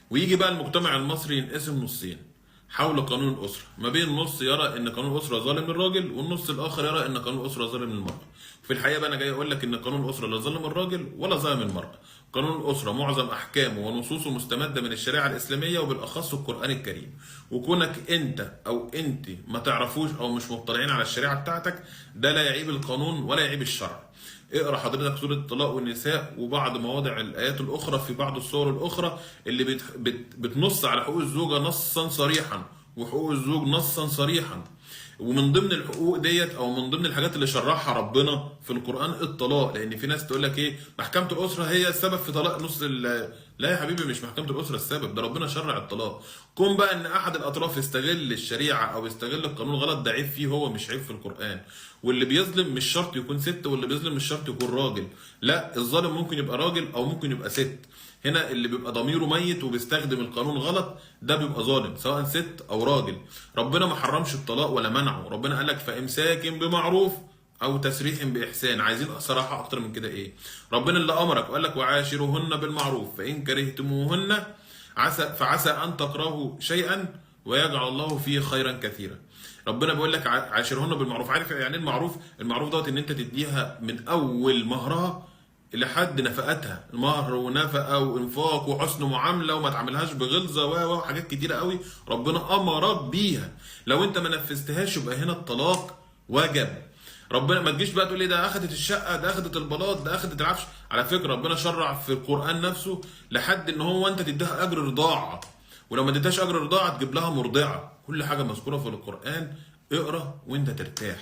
ويجي بقى المجتمع المصري ينقسم نصين حول قانون الأسرة، ما بين نص يرى إن قانون الأسرة ظالم للراجل، والنص الآخر يرى إن قانون الأسرة ظالم للمرأة. في الحقيقة بقى أنا جاي أقول لك إن قانون الأسرة لا ظالم الراجل ولا ظالم المرأة. قانون الأسرة معظم أحكامه ونصوصه مستمدة من الشريعة الإسلامية وبالأخص القرآن الكريم، وكونك أنت أو أنت ما تعرفوش أو مش مطلعين على الشريعة بتاعتك ده لا يعيب القانون ولا يعيب الشرع. اقرا حضرتك سوره الطلاق والنساء وبعض مواضع الايات الاخرى في بعض السور الاخرى اللي بتنص على حقوق الزوجه نصا صريحا وحقوق الزوج نصا صريحا. ومن ضمن الحقوق ديت او من ضمن الحاجات اللي شرعها ربنا في القران الطلاق، لان في ناس تقول لك ايه محكمه الاسره هي السبب في طلاق لا يا حبيبي، مش محكمه الاسره السبب، ده ربنا شرع الطلاق. كون بقى ان احد الاطراف يستغل الشريعه او يستغل القانون غلط، ده عيب فيه هو مش عيب في القران. واللي بيظلم مش شرط يكون ست، واللي بيظلم مش شرط يكون راجل، لا الظالم ممكن يبقى راجل او ممكن يبقى ست. هنا اللي بيبقى ضميره ميت وبيستخدم القانون غلط ده بيبقى ظالم سواء ست او راجل. ربنا ما حرمش الطلاق ولا منعه، ربنا قال لك فامساك بمعروف او تسريح باحسان. عايزين صراحه اكتر من كده ايه؟ ربنا اللي امرك وقال لك وعاشرهن بالمعروف فان كرهتموهن فعسى ان تكرهوا شيئا ويجعل الله فيه خيرا كثيرا. ربنا بيقول لك عاشرهن بالمعروف. عارف يعني المعروف؟ المعروف دوت ان انت تديها من اول مهرها لحد نفقاتها، المهر ونفقه وانفاق وحسن معامله، وما تعملهاش بغلظه وحاجات كتيره قوي ربنا امرك بيها. لو انت ما نفذتهاش يبقى هنا الطلاق وجب. ربنا ما تجيش بقى تقول لي ده اخذت الشقه، ده اخذت البلاط، ده اخذت العفش. على فكره ربنا شرع في القران نفسه لحد ان هو انت تديها اجر رضاعه، ولو ما اديتهاش اجر رضاعه تجيب لها مرضعه. كل حاجه مذكوره في القران، اقرا وانت ترتاح.